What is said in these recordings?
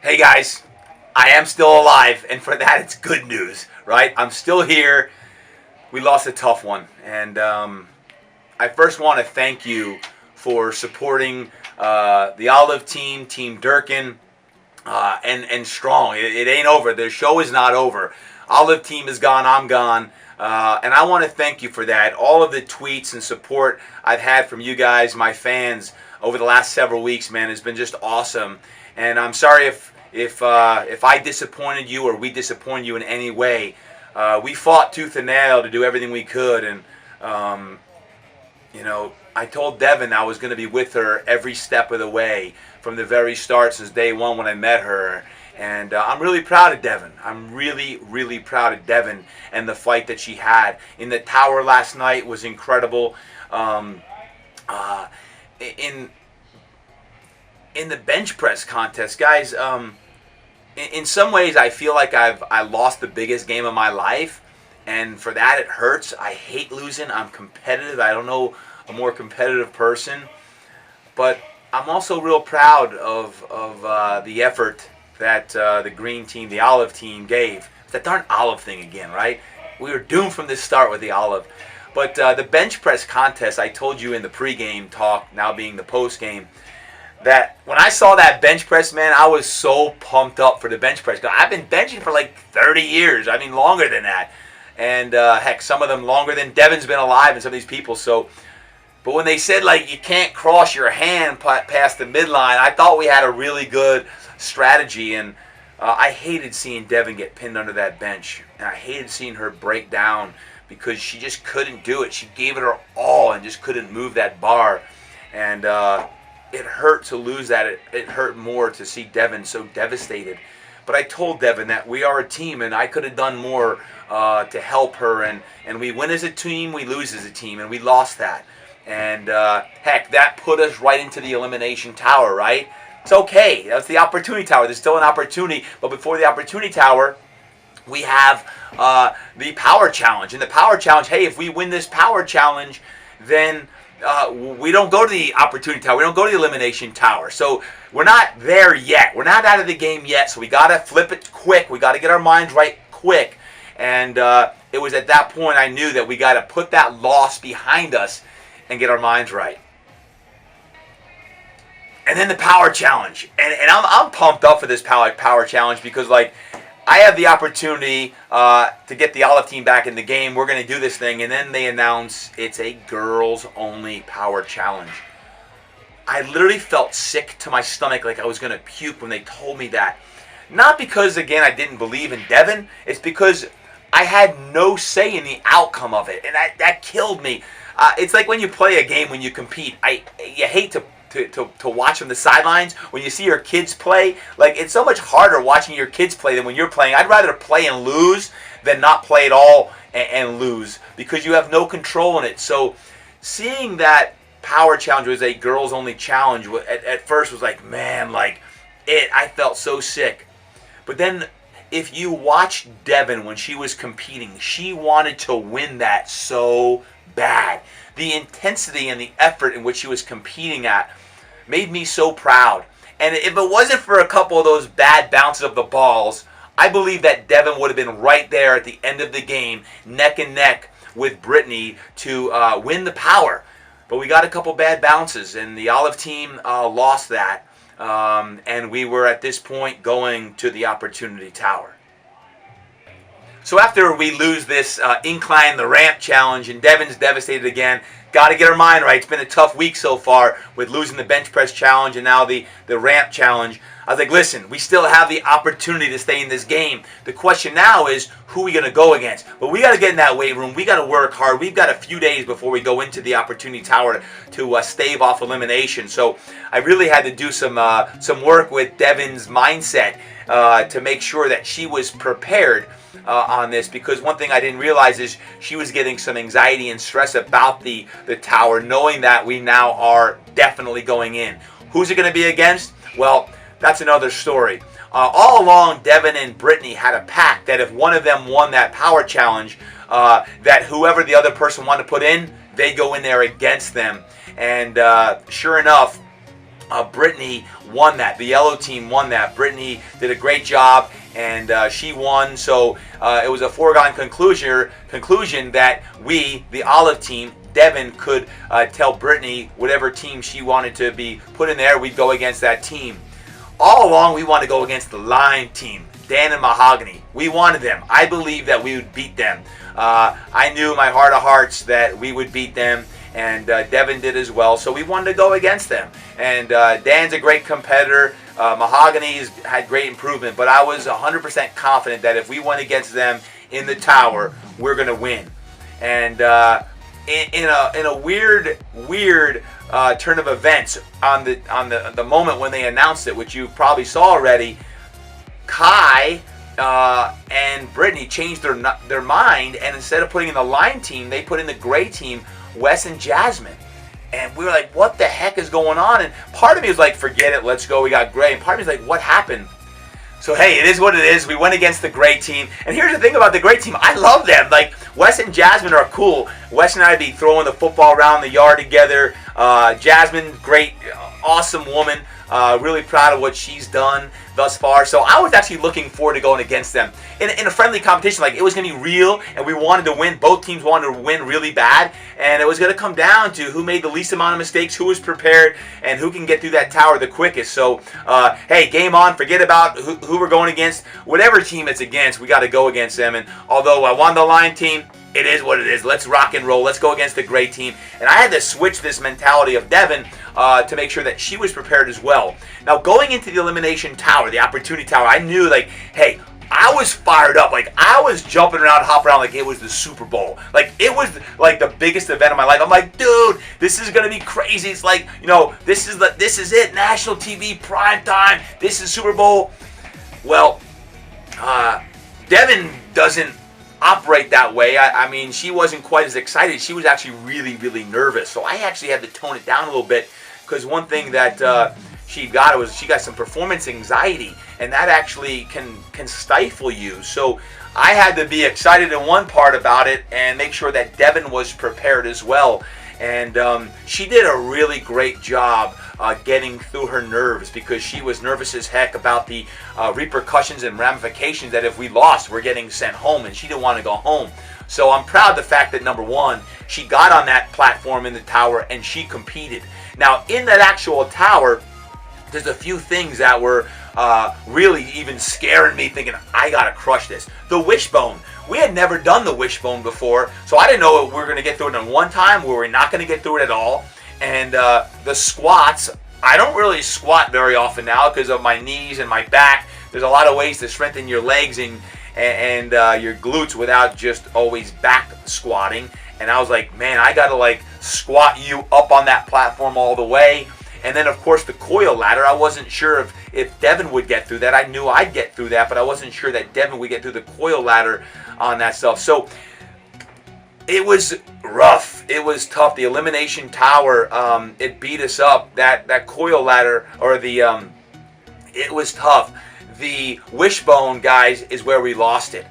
Hey guys, I am still alive, and for that it's good news, right? I'm still here. We lost a tough one, and I first want to thank you for supporting the Olive team, Team Durkin, and Strong. It ain't over. The show is not over. Olive team is gone. I'm gone. And I want to thank you for that. All of the tweets and support I've had from you guys, my fans, over the last several weeks, man, has been just awesome. And I'm sorry if I disappointed you or we disappointed you in any way. We fought tooth and nail to do everything we could, and I told Devin I was going to be with her every step of the way from the very start since day one when I met her. And I'm really proud of Devin. I'm really, really proud of Devin and the fight that she had. In the tower last night was incredible. In the bench press contest, guys, in some ways I feel like I lost the biggest game of my life. And for that it hurts. I hate losing. I'm competitive. I don't know a more competitive person. But I'm also real proud of the effort that the green team, the olive team gave. It's that darn olive thing again, right? We were doomed from the start with the olive. But the bench press contest, I told you in the pregame talk, now being the postgame, that when I saw that bench press, man, I was so pumped up for the bench press. I've been benching for like 30 years. I mean, longer than that. And heck, some of them longer than Devin's been alive and some of these people. So, but when they said, like, you can't cross your hand past the midline, I thought we had a really good strategy. And I hated seeing Devin get pinned under that bench. And I hated seeing her break down because she just couldn't do it. She gave it her all and just couldn't move that bar. And it hurt to lose that. It hurt more to see Devin so devastated. But I told Devin that we are a team, and I could have done more to help her. And we win as a team, we lose as a team, and we lost that. And heck, that put us right into the elimination tower, right? It's okay. That's the opportunity tower. There's still an opportunity. But before the opportunity tower, we have the power challenge. And the power challenge, hey, if we win this power challenge, then we don't go to the opportunity tower. We don't go to the elimination tower. So we're not there yet. We're not out of the game yet. So we got to flip it quick. We got to get our minds right quick. And it was at that point I knew that we got to put that loss behind us and get our minds right. And then the power challenge. And I'm pumped up for this power challenge because, like, I have the opportunity to get the Olive team back in the game. We're going to do this thing. And then they announce it's a girls-only power challenge. I literally felt sick to my stomach, like I was going to puke when they told me that. Not because, again, I didn't believe in Devin. It's because I had no say in the outcome of it. And that killed me. It's like when you play a game, when you compete. You hate to watch from the sidelines when you see your kids play. Like, it's so much harder watching your kids play than when you're playing. I'd rather play and lose than not play at all and lose because you have no control in it. So seeing that power challenge was a girls only challenge at first was like, man, like I felt so sick. But then if you watched Devin when she was competing, she wanted to win that so bad. The intensity and the effort in which she was competing at made me so proud. And if it wasn't for a couple of those bad bounces of the balls, I believe that Devin would have been right there at the end of the game, neck and neck with Brittany to win the power. But we got a couple bad bounces, and the Olive team lost that. And we were at this point going to the opportunity tower. So after we lose this incline the ramp challenge and Devin's devastated again, got to get our mind right. It's been a tough week so far with losing the bench press challenge and now the ramp challenge. I was like, listen, we still have the opportunity to stay in this game. The question now is, who are we going to go against? But we got to get in that weight room. We got to work hard. We've got a few days before we go into the opportunity tower to stave off elimination. So I really had to do some work with Devin's mindset to make sure that she was prepared on this, because one thing I didn't realize is she was getting some anxiety and stress about the tower, knowing that we now are definitely going in. Who's it going to be against? Well, that's another story. All along, Devin and Brittany had a pact that if one of them won that power challenge, that whoever the other person wanted to put in, they go in there against them. And sure enough, Brittany won that. The yellow team won that. Brittany did a great job, and she won. So it was a foregone conclusion that we, the olive team, Devin, could tell Brittany whatever team she wanted to be put in there, we'd go against that team. All along, we wanted to go against the lime team, Dan and Mahogany. We wanted them. I believed that we would beat them. I knew in my heart of hearts that we would beat them, and Devin did as well. So we wanted to go against them. And Dan's a great competitor. Mahogany's had great improvement, but I was 100% confident that if we went against them in the tower, we're going to win. And in a weird turn of events on the moment when they announced it, which you probably saw already, Kai and Brittany changed their mind, and instead of putting in the lime team, they put in the gray team, Wes and Jasmine. And we were like, what the heck is going on? And part of me was like, forget it, let's go, we got gray. And part of me was like, what happened? So hey, it is what it is. We went against the gray team. And here's the thing about the gray team. I love them. Like, Wes and Jasmine are cool. Wes and I be throwing the football around the yard together. Jasmine, great, awesome woman. Really proud of what she's done thus far. So I was actually looking forward to going against them in a friendly competition. Like, it was going to be real, and we wanted to win. Both teams wanted to win really bad, and it was going to come down to who made the least amount of mistakes, who was prepared, and who can get through that tower the quickest. So, hey, game on. Forget about who we're going against. Whatever team it's against, we got to go against them. And although I won the line team, it is what it is. Let's rock and roll. Let's go against the gray team. And I had to switch this mentality of Devin to make sure that she was prepared as well. Now, going into the elimination tower, the opportunity tower, I knew, like, hey, I was fired up. Like, I was jumping around, hopping around like it was the Super Bowl. Like, it was like the biggest event of my life. I'm like, dude, this is gonna be crazy. It's like, you know, this is it. National TV, prime time. This is Super Bowl. Well, Devin doesn't operate that way. I mean, she wasn't quite as excited. She was actually really nervous. So I actually had to tone it down a little bit, because one thing that she got some performance anxiety, and that actually can stifle you. So I had to be excited in one part about it and make sure that Devin was prepared as well. And she did a really great job getting through her nerves, because she was nervous as heck about the repercussions and ramifications that if we lost, we're getting sent home, and she didn't want to go home. So I'm proud of the fact that, number one, she got on that platform in the tower and she competed. Now, in that actual tower, there's a few things that were really even scaring me, thinking, I gotta crush this. The wishbone. We had never done the wishbone before, so I didn't know we were going to get through it in one time, we were not going to get through it at all. And the squats, I don't really squat very often now because of my knees and my back. There's a lot of ways to strengthen your legs and your glutes without just always back squatting. And I was like, man, I got to like squat you up on that platform all the way. And then, of course, the coil ladder. I wasn't sure if Devin would get through that. I knew I'd get through that, but I wasn't sure that Devin would get through the coil ladder on that stuff. So it was rough. It was tough. The elimination tower, it beat us up. That coil ladder, or the, it was tough. The wishbone, guys, is where we lost it.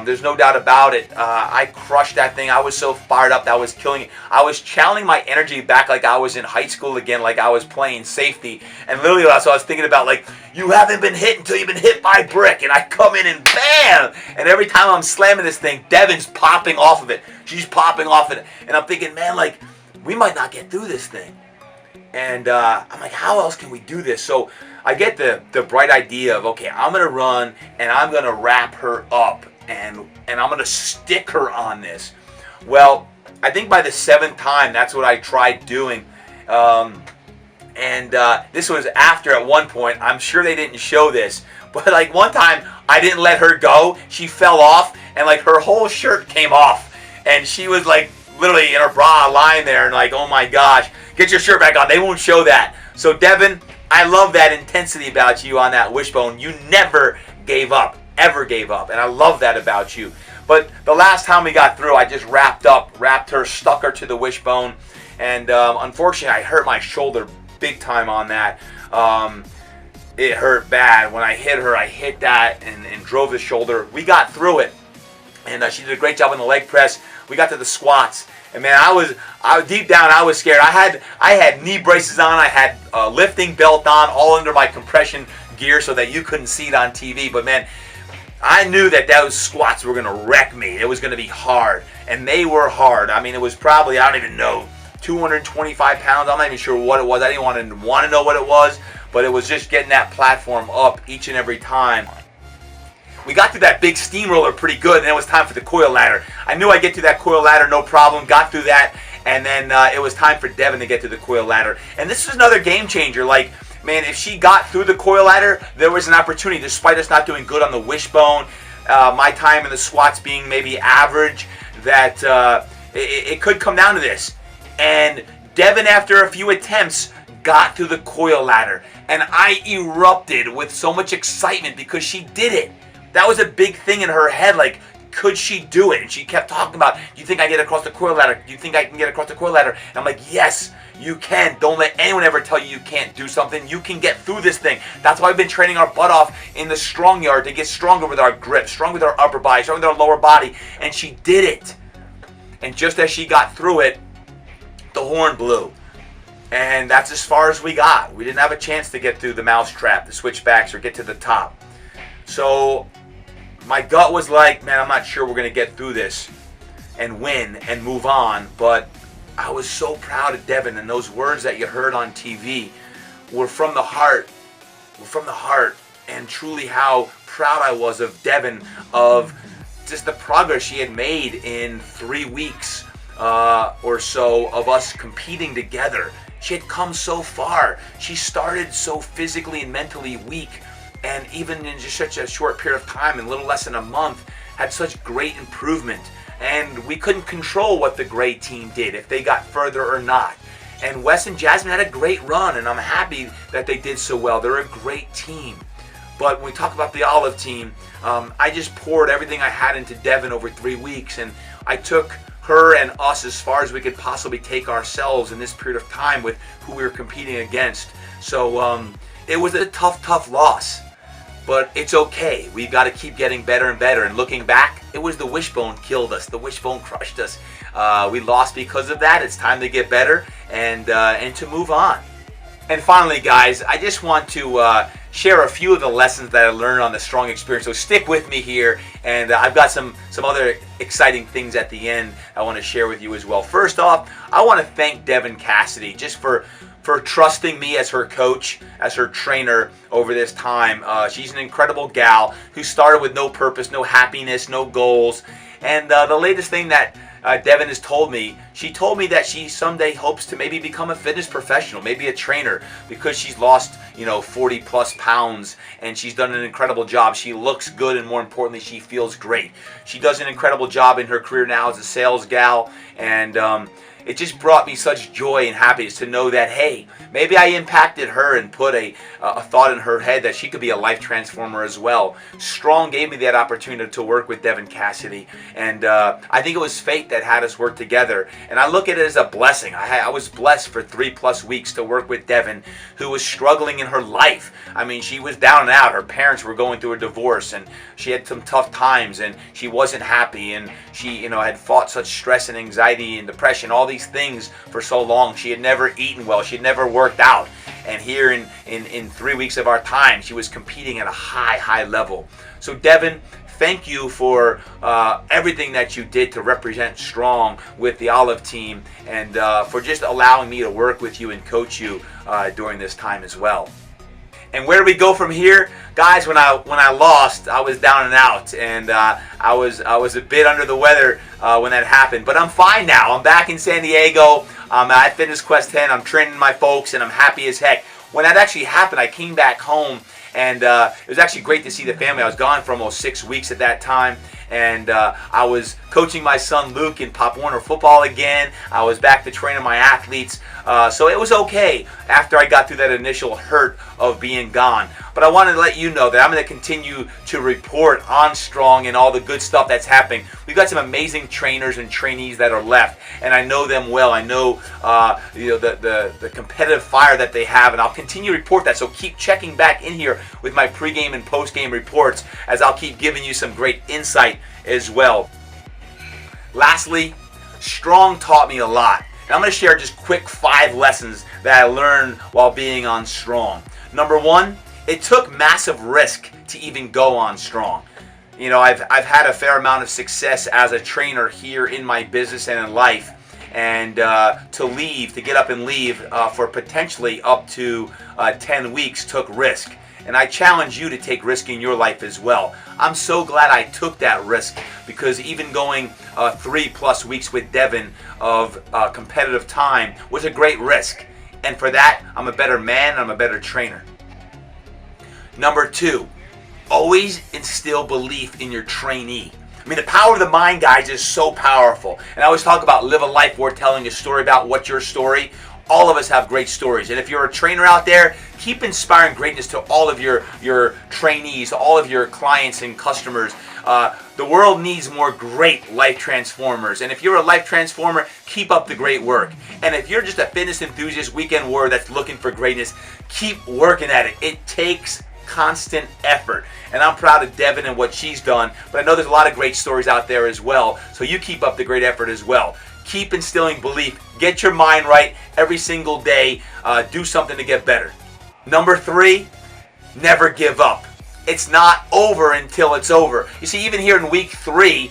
There's no doubt about it. I crushed that thing. I was so fired up that I was killing it. I was channeling my energy back like I was in high school again, like I was playing safety. And literally, that's what I was thinking about, like, you haven't been hit until you've been hit by a brick. And I come in and bam! And every time I'm slamming this thing, Devin's popping off of it. She's popping off of it. And I'm thinking, man, like, we might not get through this thing. And I'm like, how else can we do this? So I get the bright idea of, okay, I'm going to run and I'm going to wrap her up. And I'm going to stick her on this. Well, I think by the 7th time, that's what I tried doing. This was after, at one point, I'm sure they didn't show this, but like one time, I didn't let her go. She fell off, and like her whole shirt came off. And she was like literally in her bra lying there, and like, oh my gosh, get your shirt back on. They won't show that. So Devin, I love that intensity about you on that wishbone. You never gave up. Ever gave up, and I love that about you. But the last time we got through, I just wrapped her, stuck her to the wishbone, and unfortunately I hurt my shoulder big time on that. It hurt bad. When I hit her, I hit that and drove the shoulder. We got through it, and she did a great job on the leg press. We got to the squats, And man, I deep down, I was scared. I had knee braces on. I had a lifting belt on, all under my compression gear so that you couldn't see it on TV. But man, I knew that those squats were going to wreck me. It was going to be hard. And they were hard. I mean, it was probably, I don't even know, 225 pounds. I'm not even sure what it was. I didn't want to know what it was. But it was just getting that platform up each and every time. We got through that big steamroller pretty good, and then it was time for the coil ladder. I knew I'd get through that coil ladder, no problem. Got through that, and then it was time for Devin to get to the coil ladder. And this is another game changer. Like, man, if she got through the coil ladder, there was an opportunity, despite us not doing good on the wishbone, my time in the squats being maybe average, that it could come down to this. And Devin, after a few attempts, got through the coil ladder. And I erupted with so much excitement because she did it. That was a big thing in her head, like, could she do it? And she kept talking about, do you think I get across the coil ladder? Do you think I can get across the coil ladder? And I'm like, yes, you can. Don't let anyone ever tell you can't do something. You can get through this thing. That's why we've been training our butt off in the strong yard to get stronger with our grip, stronger with our upper body, stronger with our lower body. And she did it. And just as she got through it, the horn blew. And that's as far as we got. We didn't have a chance to get through the mousetrap, the switchbacks, or get to the top. So my gut was like, man, I'm not sure we're going to get through this and win and move on. But I was so proud of Devin, and those words that you heard on TV were from the heart. Were from the heart. And truly how proud I was of Devin, of just the progress she had made in 3 weeks or so of us competing together. She had come so far. She started so physically and mentally weak. And even in just such a short period of time, in a little less than a month, had such great improvement. And we couldn't control what the gray team did, if they got further or not. And Wes and Jasmine had a great run, and I'm happy that they did so well. They're a great team. But when we talk about the olive team, I just poured everything I had into Devin over 3 weeks, and I took her and us as far as we could possibly take ourselves in this period of time with who we were competing against. So it was a tough loss. But it's okay. We've got to keep getting better and better. And looking back, it was the wishbone killed us. The wishbone crushed us. We lost because of that. It's time to get better and to move on. And finally, guys, I just want to share a few of the lessons that I learned on the Strong experience. So stick with me here, and I've got some other exciting things at the end I want to share with you as well. First off, I want to thank Devin Cassidy just for trusting me as her coach, as her trainer over this time. She's an incredible gal who started with no purpose, no happiness, no goals. And the latest thing that Devin has told me, she told me that she someday hopes to maybe become a fitness professional, maybe a trainer, because she's lost, 40 plus pounds, and she's done an incredible job. She looks good, and more importantly, she feels great. She does an incredible job in her career now as a sales gal, and it just brought me such joy and happiness to know that, hey, maybe I impacted her and put a thought in her head that she could be a life transformer as well. Strong gave me that opportunity to work with Devin Cassidy, and I think it was fate that had us work together. And I look at it as a blessing. I was blessed for 3+ weeks to work with Devin, who was struggling in her life. I mean, she was down and out. Her parents were going through a divorce, and she had some tough times, and she wasn't happy, and she, had fought such stress and anxiety and depression, all these things for so long. She had never eaten well. She had never worked out. And here in 3 weeks of our time, she was competing at a high level. So Devin, thank you for everything that you did to represent Strong with the Olive team, and for just allowing me to work with you and coach you during this time as well. And where do we go from here? Guys, when I lost, I was down and out, and I was a bit under the weather when that happened. But I'm fine now. I'm back in San Diego. I'm at Fitness Quest 10. I'm training my folks, and I'm happy as heck. When that actually happened, I came back home, and it was actually great to see the family. I was gone for almost 6 weeks at that time, and I was coaching my son Luke in Pop Warner football again. I was back to training my athletes. So it was okay after I got through that initial hurt of being gone. But I wanted to let you know that I'm going to continue to report on Strong and all the good stuff that's happening. We've got some amazing trainers and trainees that are left, and I know them well. I know the competitive fire that they have, and I'll continue to report that. So keep checking back in here with my pregame and postgame reports, as I'll keep giving you some great insight as well. Lastly, Strong taught me a lot. And I'm going to share just quick 5 lessons that I learned while being on Strong. Number 1, it took massive risk to even go on Strong. You know, I've had a fair amount of success as a trainer here in my business and in life. And to get up and leave for potentially up to 10 weeks took risk. And I challenge you to take risk in your life as well. I'm so glad I took that risk, because even going 3+ weeks with Devin of competitive time was a great risk. And for that, I'm a better man and I'm a better trainer. Number 2, always instill belief in your trainee. I mean, the power of the mind, guys, is so powerful. And I always talk about live a life worth telling a story about. What's your story? All of us have great stories. And if you're a trainer out there, keep inspiring greatness to all of your trainees, all of your clients and customers. The world needs more great life transformers. And if you're a life transformer, keep up the great work. And if you're just a fitness enthusiast, weekend warrior that's looking for greatness, keep working at it. It takes constant effort. And I'm proud of Devin and what she's done, but I know there's a lot of great stories out there as well. So you keep up the great effort as well. Keep instilling belief. Get your mind right every single day. Do something to get better. Number 3, never give up. It's not over until it's over. You see, even here in week 3,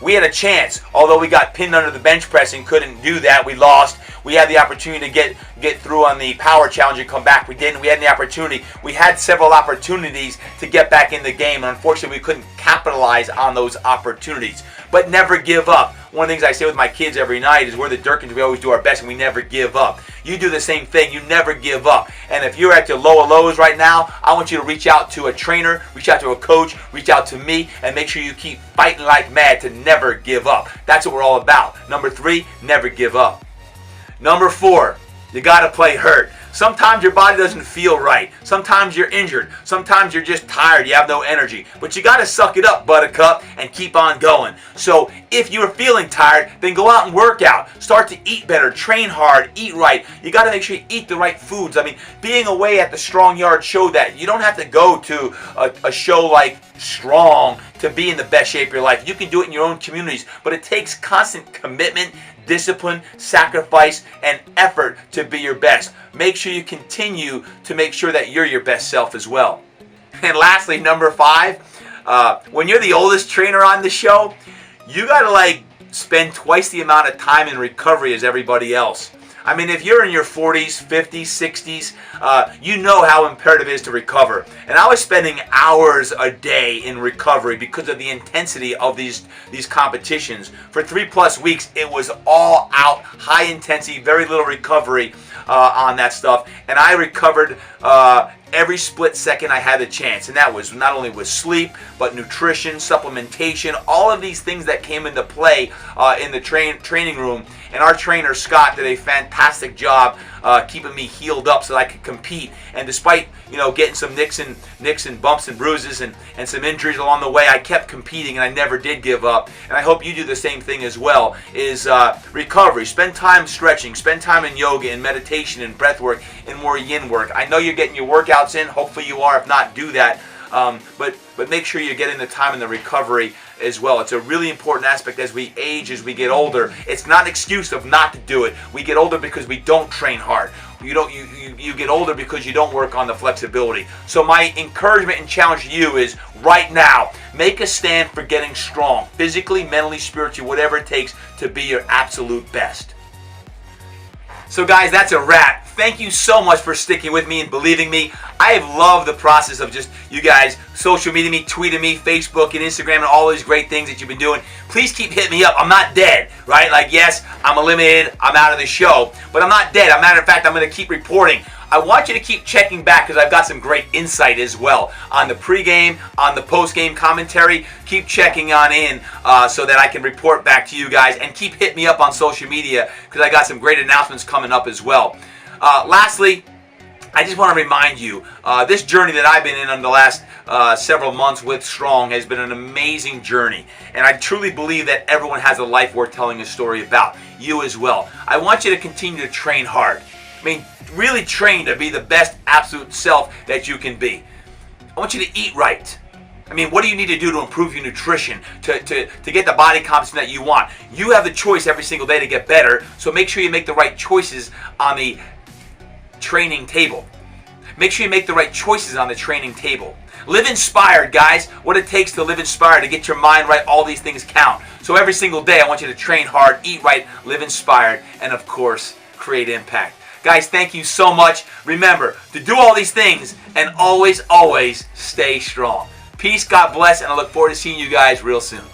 we had a chance. Although we got pinned under the bench press and couldn't do that, we lost. We had the opportunity to get through on the power challenge and come back. We didn't. We had the opportunity. We had several opportunities to get back in the game, and unfortunately we couldn't capitalize on those opportunities. But never give up. One of the things I say with my kids every night is we're the Durkins. We always do our best and we never give up. You do the same thing. You never give up. And if you're at your low of lows right now, I want you to reach out to a trainer, reach out to a coach, reach out to me, and make sure you keep fighting like mad to never give up. That's what we're all about. Number 3, never give up. Number 4, you got to play hurt. Sometimes your body doesn't feel right. Sometimes you're injured. Sometimes you're just tired. You have no energy. But you got to suck it up, buttercup, and keep on going. So if you're feeling tired, then go out and work out. Start to eat better. Train hard. Eat right. You got to make sure you eat the right foods. I mean, being away at the Strong Yard showed that. You don't have to go to a show like Strong to be in the best shape of your life. You can do it in your own communities. But it takes constant commitment, discipline, sacrifice, and effort to be your best. Make sure you continue to make sure that you're your best self as well. And lastly, number 5, when you're the oldest trainer on the show, you gotta spend twice the amount of time in recovery as everybody else. I mean, if you're in your 40s, 50s, 60s, you know how imperative it is to recover. And I was spending hours a day in recovery because of the intensity of these competitions. For 3+ weeks, it was all out, high intensity, very little recovery on that stuff. And I recovered every split second I had a chance. And that was not only with sleep, but nutrition, supplementation, all of these things that came into play in the training room. And our trainer, Scott, did a fantastic job keeping me healed up so that I could compete. And despite, getting some nicks and bumps and bruises and some injuries along the way, I kept competing and I never did give up. And I hope you do the same thing as well, is recovery. Spend time stretching, spend time in yoga and meditation and breath work and more yin work. I know you're getting your workouts in. Hopefully you are. If not, do that. But make sure you're getting the time in the recovery as well. It's a really important aspect as we age, as we get older. It's not an excuse of not to do it. We get older because we don't train hard. You get older because you don't work on the flexibility. So my encouragement and challenge to you is right now, make a stand for getting strong, physically, mentally, spiritually, whatever it takes to be your absolute best. So guys, that's a wrap. Thank you so much for sticking with me and believing me. I have loved the process of just you guys social media me, tweeting me, Facebook and Instagram and all these great things that you've been doing. Please keep hitting me up. I'm not dead, right? Yes, I'm eliminated. I'm out of the show, but I'm not dead. As a matter of fact, I'm going to keep reporting. I want you to keep checking back because I've got some great insight as well on the pregame, on the postgame commentary. Keep checking on in so that I can report back to you guys, and keep hitting me up on social media because I got some great announcements coming up as well. Lastly, I just want to remind you, this journey that I've been in the last several months with Strong has been an amazing journey. And I truly believe that everyone has a life worth telling a story about. You as well. I want you to continue to train hard. I mean, really train to be the best absolute self that you can be. I want you to eat right. I mean, what do you need to do to improve your nutrition, to get the body composition that you want? You have the choice every single day to get better, so make sure you make the right choices on the training table. Make sure you make the right choices on the training table. Live inspired, guys. What it takes to live inspired, to get your mind right, all these things count. So every single day, I want you to train hard, eat right, live inspired, and of course, create impact. Guys, thank you so much. Remember to do all these things and always, always stay strong. Peace, God bless, and I look forward to seeing you guys real soon.